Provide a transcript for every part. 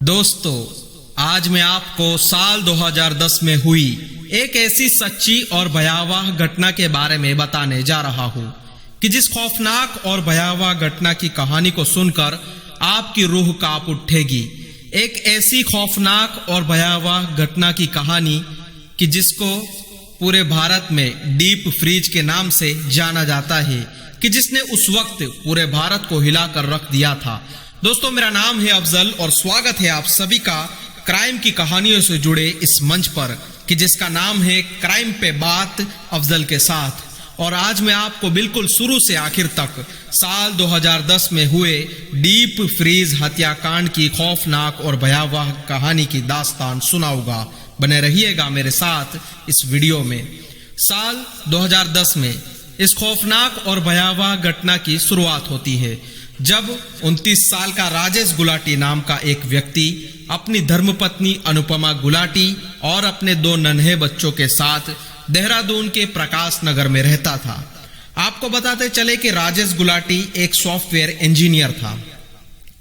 दोस्तों, आज मैं आपको साल 2010 में हुई एक ऐसी सच्ची और भयावह घटना के बारे में बताने जा रहा हूं कि जिस खौफनाक और भयावह घटना की कहानी को सुनकर आपकी रूह कांप उठेगी। एक ऐसी खौफनाक और भयावह घटना की कहानी कि जिसको पूरे भारत में डीप फ्रीज के नाम से जाना जाता है, कि जिसने उस वक्त पूरे भारत को हिलाकर रख दिया था। दोस्तों, मेरा नाम है अफजल और स्वागत है आप सभी का क्राइम की कहानियों से जुड़े इस मंच पर, कि जिसका नाम है क्राइम पे बात अफजल के साथ। और आज मैं आपको बिल्कुल शुरू से आखिर तक साल 2010 में हुए डीप फ्रीज हत्याकांड की खौफनाक और भयावह कहानी की दास्तान सुनाऊंगा। बने रहिएगा मेरे साथ इस वीडियो में। साल 2010 में इस खौफनाक और भयावह घटना की शुरुआत होती है, जब 29 साल का राजेश गुलाटी नाम का एक व्यक्ति अपनी धर्मपत्नी अनुपमा गुलाटी और अपने 2 नन्हे बच्चों के साथ देहरादून के प्रकाश नगर में रहता था। आपको बताते चले कि राजेश गुलाटी एक सॉफ्टवेयर इंजीनियर था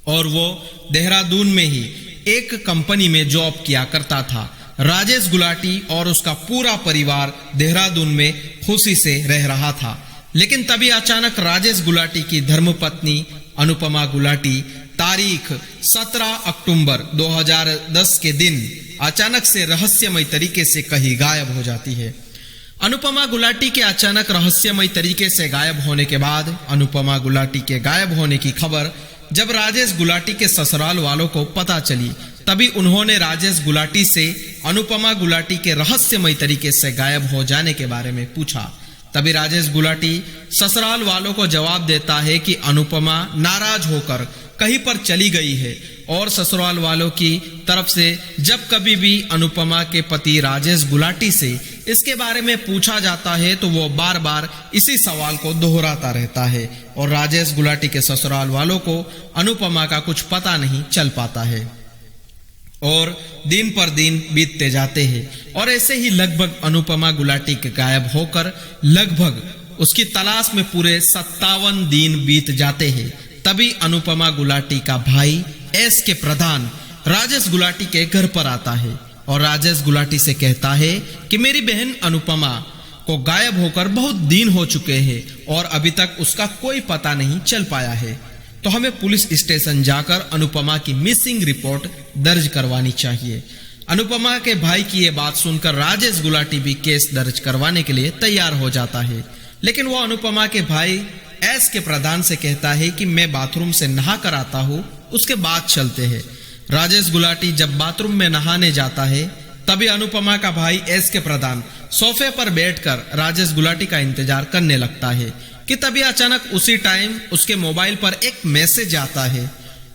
और वो देहरादून में ही एक कंपनी में जॉब किया करता था। राजेश गुलाटी और उसका पूरा परिवार देहरादून में खुशी से रह रहा था, लेकिन तभी अचानक राजेश गुलाटी की धर्मपत्नी अनुपमा गुलाटी तारीख 17 अक्टूबर 2010 के दिन अचानक से रहस्यमय तरीके से कहीं गायब हो जाती है। अनुपमा गुलाटी के अचानक रहस्यमय तरीके से गायब होने के बाद अनुपमा गुलाटी के गायब होने की खबर जब राजेश गुलाटी के ससुराल वालों को पता चली, तभी उन्होंने राजेश गुलाटी से अनुपमा गुलाटी के रहस्यमय तरीके से गायब हो जाने के बारे में पूछा। तभी राजेश गुलाटी ससुराल वालों को जवाब देता है कि अनुपमा नाराज होकर कहीं पर चली गई है, और ससुराल वालों की तरफ से जब कभी भी अनुपमा के पति राजेश गुलाटी से इसके बारे में पूछा जाता है तो वो बार बार इसी सवाल को दोहराता रहता है, और राजेश गुलाटी के ससुराल वालों को अनुपमा का कुछ पता नहीं चल पाता है। और दिन पर दिन बीतते जाते हैं और ऐसे ही लगभग अनुपमा गुलाटी के गायब होकर लगभग उसकी तलाश में पूरे 57 दिन बीत जाते हैं। तभी अनुपमा गुलाटी का भाई एस के प्रधान राजेश गुलाटी के घर पर आता है और राजेश गुलाटी से कहता है कि मेरी बहन अनुपमा को गायब होकर बहुत दिन हो चुके हैं और अभी तक उसका कोई पता नहीं चल पाया है, तो हमें पुलिस स्टेशन जाकर अनुपमा की मिसिंग रिपोर्ट दर्ज करवानी चाहिए। अनुपमा के भाई की ये बात सुनकर राजेश गुलाटी भी केस दर्ज करवाने के लिए तैयार हो जाता है, लेकिन वो अनुपमा के भाई एस के प्रधान से कहता है कि मैं बाथरूम से नहा कर आता हूँ, उसके बाद चलते हैं। राजेश गुलाटी जब बाथरूम में नहाने जाता है तभी अनुपमा का भाई एस के प्रधान सोफे पर बैठकर राजेश गुलाटी का इंतजार करने लगता है कि तभी अचानक उसी टाइम उसके मोबाइल पर एक मैसेज आता है।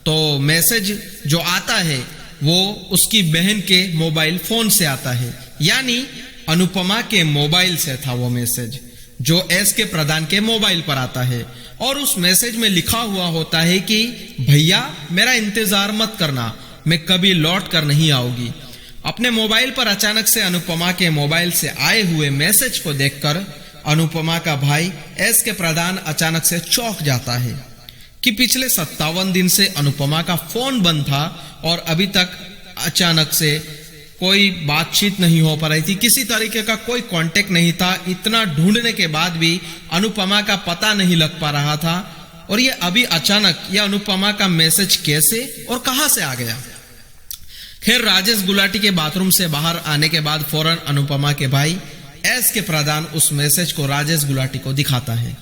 तो मैसेज जो आता है वो उसकी बहन के मोबाइल फोन से आता है, यानी अनुपमा के मोबाइल से था वो मैसेज जो एस के प्रधान के मोबाइल पर आता है। और उस मैसेज में लिखा हुआ होता है कि भैया मेरा इंतजार मत करना, मैं कभी लौट कर नहीं आऊंगी। अपने मोबाइल पर अचानक से अनुपमा के मोबाइल से आए हुए मैसेज को देखकर अनुपमा का भाई एस के प्रधान अचानक से चौंक जाता है कि पिछले 57 दिन से अनुपमा का फोन बंद था और अभी तक अचानक से कोई बातचीत नहीं हो पा रही थी, किसी तरीके का कोई कांटेक्ट नहीं था। इतना ढूंढने के बाद भी अनुपमा का पता नहीं लग पा रहा था, और ये अभी अचानक ये अनुपमा का मैसेज कैसे और कहां से आ गया। खैर, राजेश गुलाटी के बाथरूम से बाहर आने के बाद फौरन अनुपमा के भाई एस के प्रधान उस मैसेज को राजेश गुलाटी को दिखाता है।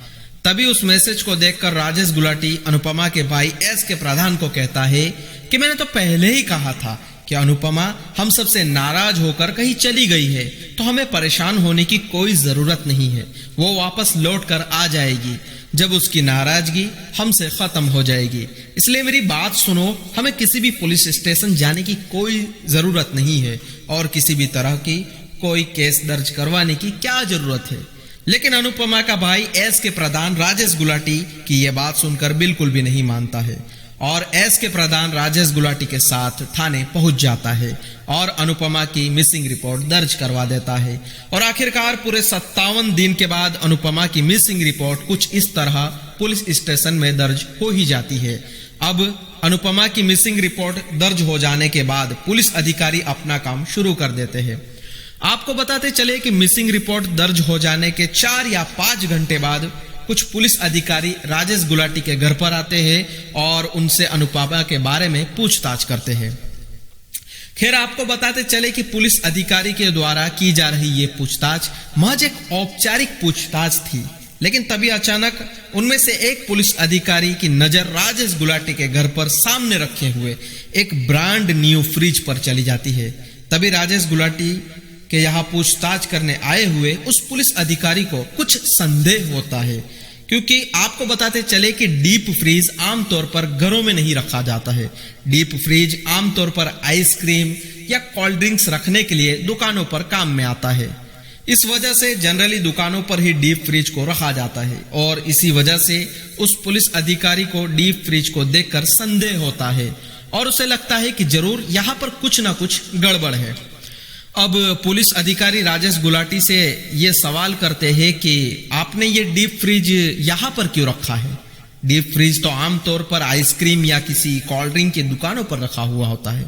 तभी उस मैसेज को देखकर राजेश गुलाटी अनुपमा के भाई एस के प्रधान को कहता है कि मैंने तो पहले ही कहा था कि अनुपमा हम सबसे नाराज होकर कहीं चली गई है, तो हमें परेशान होने की कोई जरूरत नहीं है, वो वापस लौट कर आ जाएगी जब उसकी नाराजगी हमसे खत्म हो जाएगी। इसलिए मेरी बात सुनो, हमें किसी भी पुलिस स्टेशन जाने की कोई जरूरत नहीं है और किसी भी तरह की कोई केस दर्ज करवाने की क्या जरूरत है। लेकिन अनुपमा का भाई एस के प्रधान राजेश गुलाटी की यह बात सुनकर बिल्कुल भी नहीं मानता है और एस के प्रधान राजेश गुलाटी के साथ थाने पहुंच जाता है और अनुपमा की मिसिंग रिपोर्ट दर्ज करवा देता है। और आखिरकार पूरे 57 दिन के बाद अनुपमा की मिसिंग रिपोर्ट कुछ इस तरह पुलिस स्टेशन में दर्ज हो ही जाती है। अब अनुपमा की मिसिंग रिपोर्ट दर्ज हो जाने के बाद पुलिस अधिकारी अपना काम शुरू कर देते हैं। आपको बताते चले कि मिसिंग रिपोर्ट दर्ज हो जाने के 4 या 5 घंटे बाद कुछ पुलिस अधिकारी राजेश गुलाटी के घर पर आते हैं और उनसे अनुपमा के बारे में पूछताछ करते हैं। खैर, आपको बताते चले कि पुलिस अधिकारी के द्वारा की जा रही ये पूछताछ महज एक औपचारिक पूछताछ थी, लेकिन तभी अचानक उनमें से एक पुलिस अधिकारी की नजर राजेश गुलाटी के घर पर सामने रखे हुए एक ब्रांड न्यू फ्रिज पर चली जाती है। तभी राजेश गुलाटी के यहाँ पूछताछ करने आए हुए उस पुलिस अधिकारी को कुछ संदेह होता है, क्योंकि आपको बताते चले कि डीप फ्रीज आमतौर पर घरों में नहीं रखा जाता है। डीप फ्रीज आमतौर पर आइसक्रीम या कोल्ड ड्रिंक्स रखने के लिए दुकानों पर काम में आता है। इस वजह से जनरली दुकानों पर ही डीप फ्रिज को रखा जाता है और इसी वजह से उस पुलिस अधिकारी को डीप फ्रिज को देखकर संदेह होता है और उसे लगता है कि जरूर यहाँ पर कुछ ना कुछ गड़बड़ है। अब पुलिस अधिकारी राजेश गुलाटी से ये सवाल करते हैं कि आपने ये डीप फ्रिज यहाँ पर क्यों रखा है? डीप फ्रिज तो आमतौर पर आइसक्रीम या किसी कोल्ड ड्रिंक की दुकानों पर रखा हुआ होता है।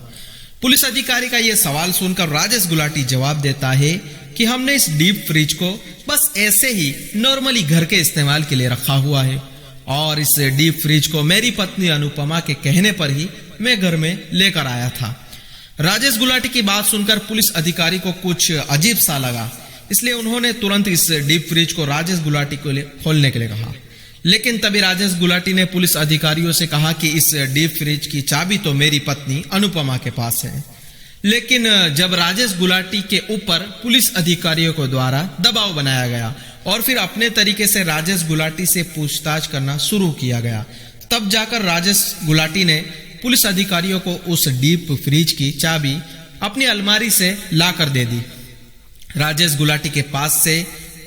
पुलिस अधिकारी का यह सवाल सुनकर राजेश गुलाटी जवाब देता है कि हमने इस डीप फ्रिज को बस ऐसे ही नॉर्मली घर के इस्तेमाल के लिए रखा हुआ है और इस डीप फ्रिज को मेरी पत्नी अनुपमा के कहने पर ही मैं घर में लेकर आया था। राजेश गुलाटी की बात सुनकर पुलिस अधिकारी को कुछ अजीब सा लगा, इसलिए उन्होंने तुरंत इस डीप फ्रिज को राजेश गुलाटी को खोलने के लिए कहा। लेकिन तभी राजेश गुलाटी ने पुलिस अधिकारियों से कहा कि इस डीप फ्रिज की चाबी तो मेरी पत्नी अनुपमा के पास है। लेकिन जब राजेश गुलाटी के ऊपर पुलिस अधिकारियों को द्वारा दबाव बनाया गया और फिर अपने तरीके से राजेश गुलाटी से पूछताछ करना शुरू किया गया, तब जाकर राजेश गुलाटी ने पुलिस अधिकारियों को उस डीप फ्रिज की चाबी अपनी अलमारी से लाकर दे दी। राजेश गुलाटी के पास से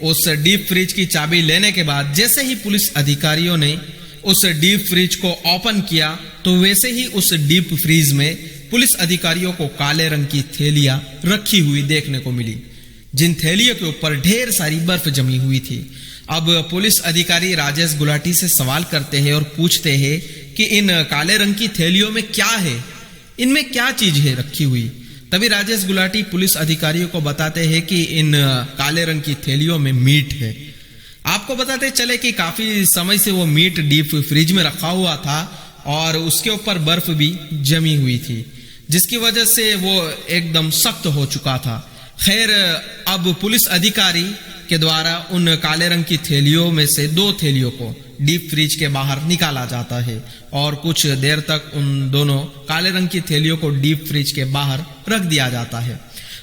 उस डीप फ्रिज की चाबी लेने के बाद जैसे ही पुलिस अधिकारियों ने उस डीप फ्रिज को ओपन किया तो वैसे ही उस डीप फ्रिज में पुलिस अधिकारियों को काले रंग की थैलियां रखी हुई देखने को मिली, जिन थैलियों के ऊपर ढेर सारी बर्फ जमी हुई थी। अब पुलिस अधिकारी राजेश गुलाटी से सवाल करते हैं और पूछते हैं कि इन काले रंग की थैलियों में क्या है, इनमें क्या चीज है रखी हुई। तभी राजेश गुलाटी पुलिस अधिकारियों को बताते हैं कि इन काले रंग की थैलियों में मीट है। आपको बताते चले कि काफी समय से वो मीट डीप फ्रिज में रखा हुआ था और उसके ऊपर बर्फ भी जमी हुई थी, जिसकी वजह से वो एकदम सख्त हो चुका था। खैर, अब पुलिस अधिकारी के द्वारा उन काले रंग की थैलियों में से 2 थैलियों को डीप फ्रिज के बाहर निकाला जाता है और कुछ देर तक उन दोनों काले रंग की थैलियों को डीप फ्रिज के बाहर रख दिया जाता है।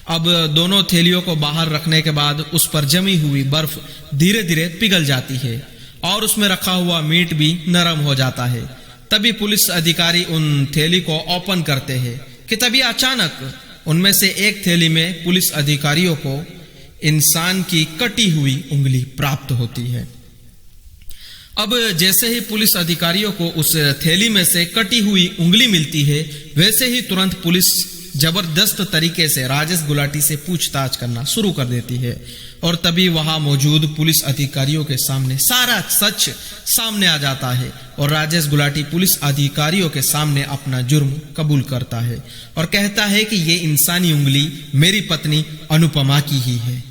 अब दोनों थैलियों को बाहर रखने के बाद उस पर जमी हुई बर्फ धीरे धीरे पिघल जाती है और उसमें रखा हुआ मीट भी नरम हो जाता है। तभी पुलिस अधिकारी उन थैली को ओपन करते हैं कि तभी अचानक उनमें से एक थैली में पुलिस अधिकारियों को इंसान की कटी हुई उंगली प्राप्त होती है। अब जैसे ही पुलिस अधिकारियों को उस थैली में से कटी हुई उंगली मिलती है, वैसे ही तुरंत पुलिस जबरदस्त तरीके से राजेश गुलाटी से पूछताछ करना शुरू कर देती है और तभी वहां मौजूद पुलिस अधिकारियों के सामने सारा सच सामने आ जाता है और राजेश गुलाटी पुलिस अधिकारियों के सामने अपना जुर्म कबूल करता है और कहता है कि ये इंसानी उंगली मेरी पत्नी अनुपमा की ही है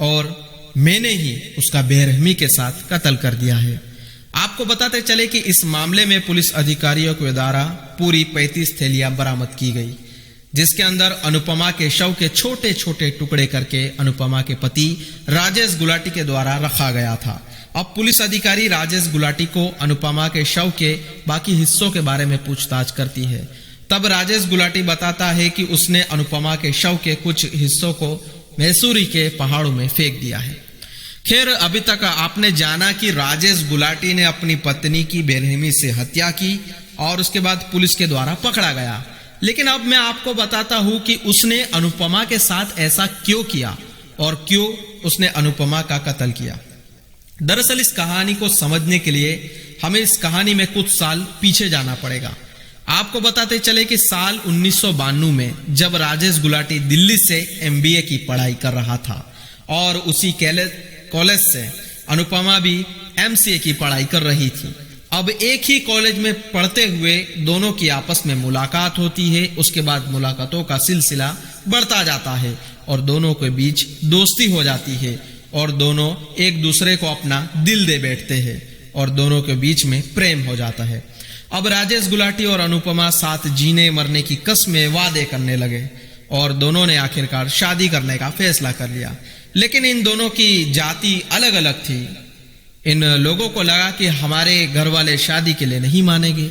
और मैंने ही उसका बेरहमी के साथ कत्ल कर दिया है। आपको बताते चले कि इस मामले में पुलिस अधिकारियों के द्वारा पूरी 35 थैलियां बरामद की गई, जिसके अंदर अनुपमा के शव के छोटे छोटे टुकड़े करके अनुपमा के पति राजेश गुलाटी के द्वारा रखा गया था। अब पुलिस अधिकारी राजेश गुलाटी को अनुपमा के शव के बाकी हिस्सों के बारे में पूछताछ करती है। तब राजेश गुलाटी बताता है कि उसने अनुपमा के शव के कुछ हिस्सों को मैसूरी के पहाड़ों में फेंक दिया है। खैर, अभी तक आपने जाना कि राजेश गुलाटी ने अपनी पत्नी की बेरहमी से हत्या की और उसके बाद पुलिस के द्वारा पकड़ा गया। लेकिन अब मैं आपको बताता हूं कि उसने अनुपमा के साथ ऐसा क्यों किया और क्यों उसने अनुपमा का कत्ल किया। दरअसल इस कहानी को समझने के लिए हमें इस कहानी में कुछ साल पीछे जाना पड़ेगा। आपको बताते चले कि साल 1992 में जब राजेश गुलाटी दिल्ली से MBA की पढ़ाई कर रहा था और उसी कॉलेज से अनुपमा भी MCA की पढ़ाई कर रही थी। अब एक ही कॉलेज में पढ़ते हुए दोनों की आपस में मुलाकात होती है। उसके बाद मुलाकातों का सिलसिला बढ़ता जाता है और दोनों के बीच दोस्ती हो जाती है और दोनों एक दूसरे को अपना दिल दे बैठते हैं और दोनों के बीच में प्रेम हो जाता है। अब राजेश गुलाटी और अनुपमा साथ जीने मरने की कसमें वादे करने लगे और दोनों ने आखिरकार शादी करने का फैसला कर लिया। लेकिन इन दोनों की जाति अलग अलग थी। इन लोगों को लगा कि हमारे घर वाले शादी के लिए नहीं मानेंगे।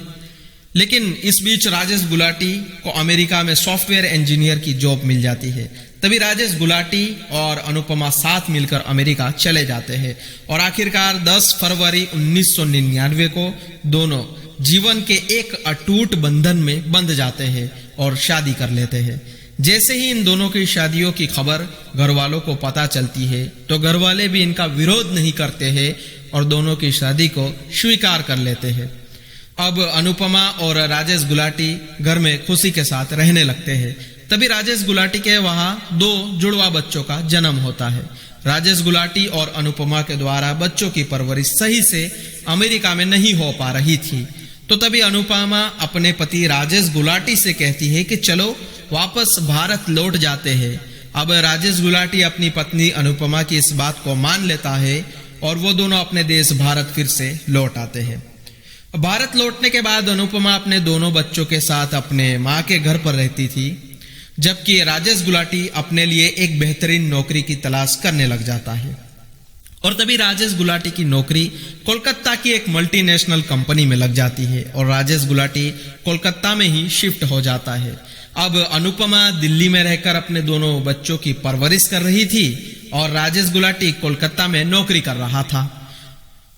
लेकिन इस बीच राजेश गुलाटी को अमेरिका में सॉफ्टवेयर इंजीनियर की जॉब मिल जाती है। तभी राजेश गुलाटी और अनुपमा साथ मिलकर अमेरिका चले जाते हैं और आखिरकार 10 फरवरी 1999 को दोनों जीवन के एक अटूट बंधन में बंध जाते हैं और शादी कर लेते हैं। जैसे ही इन दोनों की शादियों की खबर घर वालों को पता चलती है तो घर वाले भी इनका विरोध नहीं करते हैं और दोनों की शादी को स्वीकार कर लेते हैं। अब अनुपमा और राजेश गुलाटी घर में खुशी के साथ रहने लगते हैं। तभी राजेश गुलाटी के वहां 2 जुड़वा बच्चों का जन्म होता है। राजेश गुलाटी और अनुपमा के द्वारा बच्चों की परवरिश सही से अमेरिका में नहीं हो पा रही थी। तो तभी अनुपमा अपने पति राजेश गुलाटी से कहती है कि चलो वापस भारत लौट जाते हैं। अब राजेश गुलाटी अपनी पत्नी अनुपमा की इस बात को मान लेता है और वो दोनों अपने देश भारत फिर से लौट आते हैं। भारत लौटने के बाद अनुपमा अपने दोनों बच्चों के साथ अपने माँ के घर पर रहती थी, जबकि राजेश गुलाटी अपने लिए एक बेहतरीन नौकरी की तलाश करने लग जाता है। और तभी राजेश गुलाटी की नौकरी कोलकाता की एक मल्टीनेशनल कंपनी में लग जाती है और राजेश गुलाटी कोलकाता में ही शिफ्ट हो जाता है। अब अनुपमा दिल्ली में रहकर अपने दोनों बच्चों की परवरिश कर रही थी और राजेश गुलाटी कोलकाता में नौकरी कर रहा था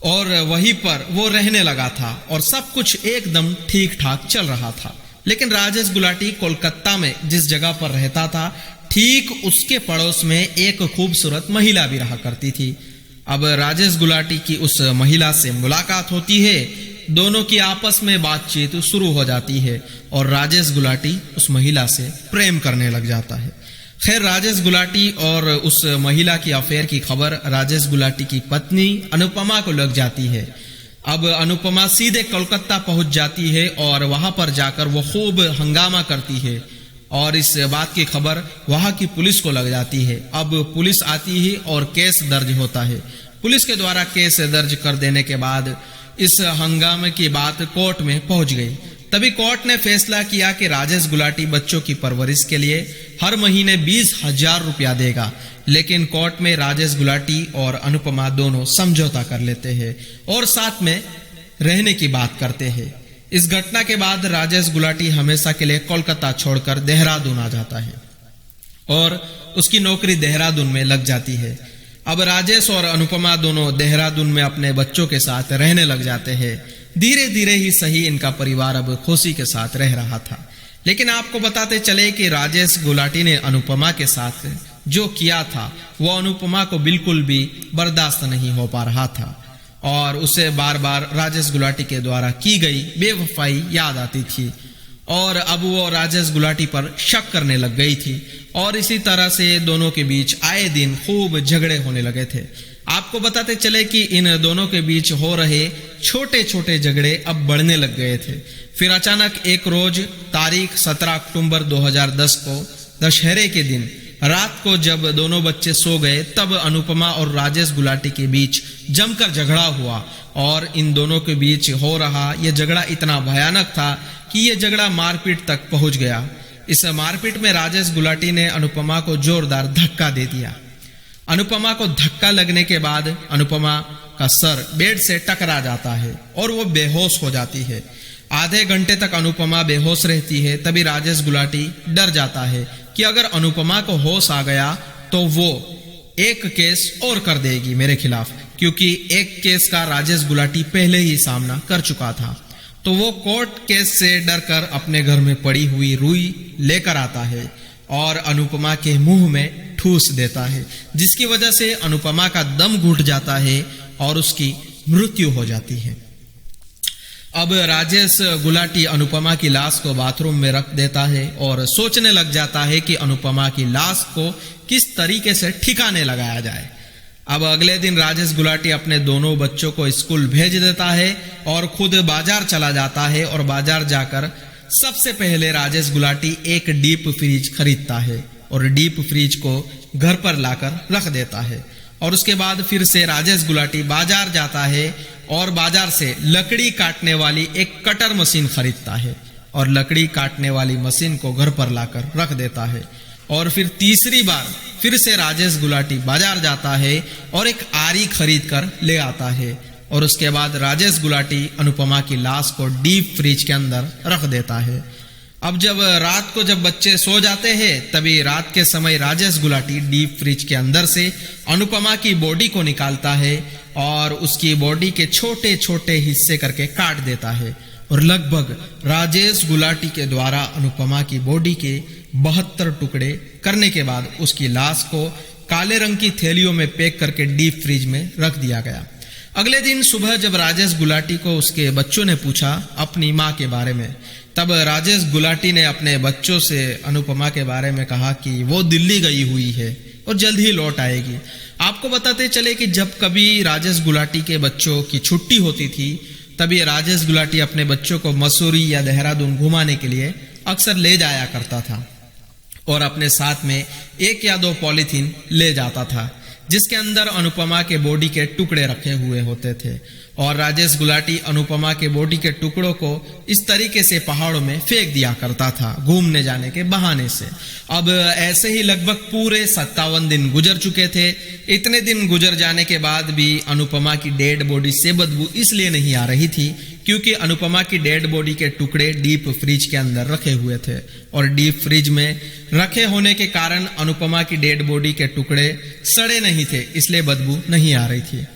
और वहीं पर वो रहने लगा था और सब कुछ एकदम ठीक ठाक चल रहा था। लेकिन राजेश गुलाटी कोलकाता में जिस जगह पर रहता था ठीक उसके पड़ोस में एक खूबसूरत महिला भी रहा करती थी। अब राजेश गुलाटी की उस महिला से मुलाकात होती है, दोनों की आपस में बातचीत शुरू हो जाती है और राजेश गुलाटी उस महिला से प्रेम करने लग जाता है। खैर राजेश गुलाटी और उस महिला की अफेयर की खबर राजेश गुलाटी की पत्नी अनुपमा को लग जाती है। अब अनुपमा सीधे कोलकाता पहुंच जाती है और वहां पर जाकर वो खूब हंगामा करती है और इस बात की खबर वहां की पुलिस को लग जाती है। अब पुलिस आती है और केस दर्ज होता है। पुलिस के द्वारा केस दर्ज कर देने के बाद इस हंगामे की बात कोर्ट में पहुंच गई। तभी कोर्ट ने फैसला किया कि राजेश गुलाटी बच्चों की परवरिश के लिए हर महीने 20,000 रुपया देगा। लेकिन कोर्ट में राजेश गुलाटी और अनुपमा दोनों समझौता कर लेते हैं और साथ में रहने की बात करते हैं। इस घटना के बाद राजेश गुलाटी हमेशा के लिए कोलकाता छोड़कर देहरादून आ जाता है और उसकी नौकरी देहरादून में लग जाती है। अब राजेश और अनुपमा दोनों देहरादून में अपने बच्चों के साथ रहने लग जाते हैं। धीरे धीरे ही सही इनका परिवार अब खुशी के साथ रह रहा था। लेकिन आपको बताते चले कि राजेश गुलाटी ने अनुपमा के साथ जो किया था वो अनुपमा को बिल्कुल भी बर्दाश्त नहीं हो पा रहा था और उसे बार बार राजेश गुलाटी के द्वारा की गई बेवफाई याद आती थी और अब वो राजेश गुलाटी पर शक करने लग गई थी और इसी तरह से दोनों के बीच आए दिन खूब झगड़े होने लगे थे। आपको बताते चले कि इन दोनों के बीच हो रहे छोटे छोटे झगड़े अब बढ़ने लग गए थे। फिर अचानक एक रोज तारीख 17 अक्टूबर 2010 को दशहरे के दिन रात को जब दोनों बच्चे सो गए तब अनुपमा और राजेश गुलाटी के बीच जमकर झगड़ा हुआ और इन दोनों के बीच हो रहा यह झगड़ा इतना भयानक था कि यह झगड़ा मारपीट तक पहुंच गया। इस मारपीट में राजेश गुलाटी ने अनुपमा को जोरदार धक्का दे दिया। अनुपमा को धक्का लगने के बाद अनुपमा का सर बेड से टकरा जाता है और वो बेहोश हो जाती है। आधे घंटे तक अनुपमा बेहोश रहती है। तभी राजेश गुलाटी डर जाता है कि अगर अनुपमा को होश आ गया तो वो एक केस और कर देगी मेरे खिलाफ, क्योंकि एक केस का राजेश गुलाटी पहले ही सामना कर चुका था। तो वो कोर्ट केस से डरकर अपने घर में पड़ी हुई रुई लेकर आता है और अनुपमा के मुंह में ठूस देता है, जिसकी वजह से अनुपमा का दम घुट जाता है और उसकी मृत्यु हो जाती है। अब राजेश गुलाटी अनुपमा की लाश को बाथरूम में रख देता है और सोचने लग जाता है कि अनुपमा की लाश को किस तरीके से ठिकाने लगाया जाए। अब अगले दिन राजेश गुलाटी अपने दोनों बच्चों को स्कूल भेज देता है और खुद बाजार चला जाता है और बाजार जाकर सबसे पहले राजेश गुलाटी एक डीप फ्रीज खरीदता है और डीप फ्रीज को घर पर लाकर रख देता है। और उसके बाद फिर से राजेश गुलाटी बाजार जाता है और बाजार से लकड़ी काटने वाली एक कटर मशीन खरीदता है और लकड़ी काटने वाली मशीन को घर पर लाकर रख देता है। और फिर तीसरी बार फिर से राजेश गुलाटी बाजार जाता है और एक आरी खरीद कर ले आता है और उसके बाद राजेश गुलाटी अनुपमा की लाश को डीप फ्रीज के अंदर रख देता है। अब जब रात को जब बच्चे सो जाते हैं तभी रात के समय राजेश गुलाटी डीप फ्रीज के अंदर से अनुपमा की बॉडी को निकालता है और उसकी बॉडी के छोटे छोटे हिस्से करके काट देता है और लगभग राजेश गुलाटी के द्वारा अनुपमा की बॉडी के 72 टुकड़े करने के बाद उसकी लाश को काले रंग की थैलियों में पैक करके डीप फ्रीज में रख दिया गया। अगले दिन सुबह जब राजेश गुलाटी को उसके बच्चों ने पूछा अपनी माँ के बारे में, तब राजेश गुलाटी ने अपने बच्चों से अनुपमा के बारे में कहा कि वो दिल्ली गई हुई है और जल्द ही लौट आएगी। आपको बताते चले कि जब कभी राजेश गुलाटी के बच्चों की छुट्टी होती थी तभी राजेश गुलाटी अपने बच्चों को मसूरी या देहरादून घुमाने के लिए अक्सर ले जाया करता था और अपने साथ में 1 या 2 पॉलीथीन ले जाता था जिसके अंदर अनुपमा के बॉडी के टुकड़े रखे हुए होते थे और राजेश गुलाटी अनुपमा के बॉडी के टुकड़ों को इस तरीके से पहाड़ों में फेंक दिया करता था घूमने जाने के बहाने से। अब ऐसे ही लगभग पूरे 57 दिन गुजर चुके थे। इतने दिन गुजर जाने के बाद भी अनुपमा की डेड बॉडी से बदबू इसलिए नहीं आ रही थी क्योंकि अनुपमा की डेड बॉडी के टुकड़े डीप फ्रीज के अंदर रखे हुए थे और डीप फ्रीज में रखे होने के कारण अनुपमा की डेड बॉडी के टुकड़े सड़े नहीं थे, इसलिए बदबू नहीं आ रही थी।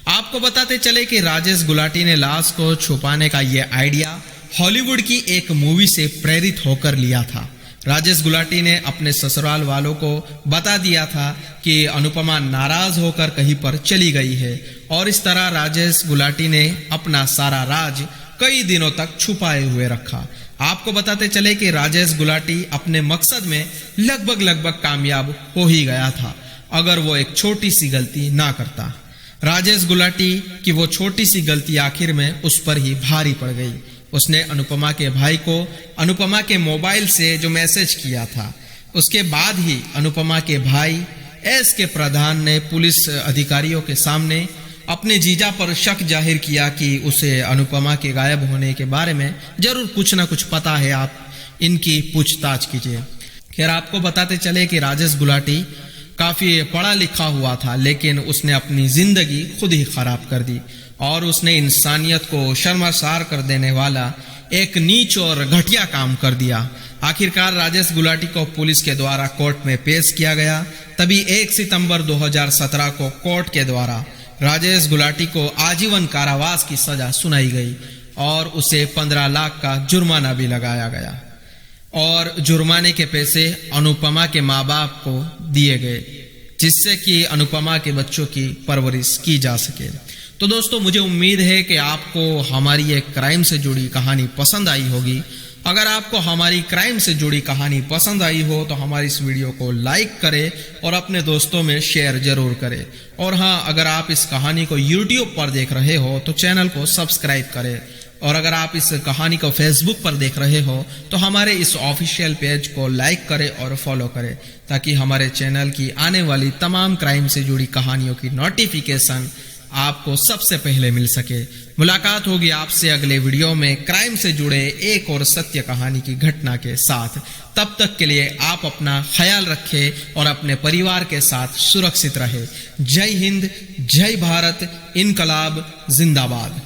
आपको बताते चले कि राजेश गुलाटी ने लाश को छुपाने का यह आइडिया हॉलीवुड की एक मूवी से प्रेरित होकर लिया था। राजेश गुलाटी ने अपने ससुराल वालों को बता दिया था कि अनुपमा नाराज होकर कहीं पर चली गई है और इस तरह राजेश गुलाटी ने अपना सारा राज कई दिनों तक छुपाए हुए रखा। आपको बताते चले कि राजेश गुलाटी अपने मकसद में लगभग कामयाब हो ही गया था अगर वो एक छोटी सी गलती ना करता। राजेश गुलाटी की वो छोटी सी गलती आखिर में उस पर ही भारी पड़ गई। उसने अनुपमा के भाई को अनुपमा के मोबाइल से जो मैसेज किया था उसके बाद ही अनुपमा के भाई के प्रधान ने पुलिस अधिकारियों के सामने अपने जीजा पर शक जाहिर किया कि उसे अनुपमा के गायब होने के बारे में जरूर कुछ ना कुछ पता है, आप इनकी पूछताछ कीजिए। खैर आपको बताते चले कि राजेश गुलाटी काफी पढ़ा लिखा हुआ था लेकिन उसने अपनी जिंदगी खुद ही खराब कर दी और उसने इंसानियत को शर्मसार कर देने वाला एक नीच और घटिया काम कर दिया। आखिरकार राजेश गुलाटी को पुलिस के द्वारा कोर्ट में पेश किया गया। तभी 1 सितंबर 2017 को कोर्ट के द्वारा राजेश गुलाटी को आजीवन कारावास की सजा सुनाई गई और उसे 15 लाख का जुर्माना भी लगाया गया और जुर्माने के पैसे अनुपमा के माँ बाप को दिए गए जिससे कि अनुपमा के बच्चों की परवरिश की जा सके। तो दोस्तों मुझे उम्मीद है कि आपको हमारी एक क्राइम से जुड़ी कहानी पसंद आई होगी। अगर आपको हमारी क्राइम से जुड़ी कहानी पसंद आई हो तो हमारी इस वीडियो को लाइक करें और अपने दोस्तों में शेयर जरूर करें। और हाँ, अगर आप इस कहानी को YouTube पर देख रहे हो तो चैनल को सब्सक्राइब करें और अगर आप इस कहानी को फेसबुक पर देख रहे हो तो हमारे इस ऑफिशियल पेज को लाइक करें और फॉलो करें ताकि हमारे चैनल की आने वाली तमाम क्राइम से जुड़ी कहानियों की नोटिफिकेशन आपको सबसे पहले मिल सके। मुलाकात होगी आपसे अगले वीडियो में क्राइम से जुड़े एक और सत्य कहानी की घटना के साथ। तब तक के लिए आप अपना ख्याल रखें और अपने परिवार के साथ सुरक्षित रहे। जय हिंद, जय भारत, इनकलाब जिंदाबाद।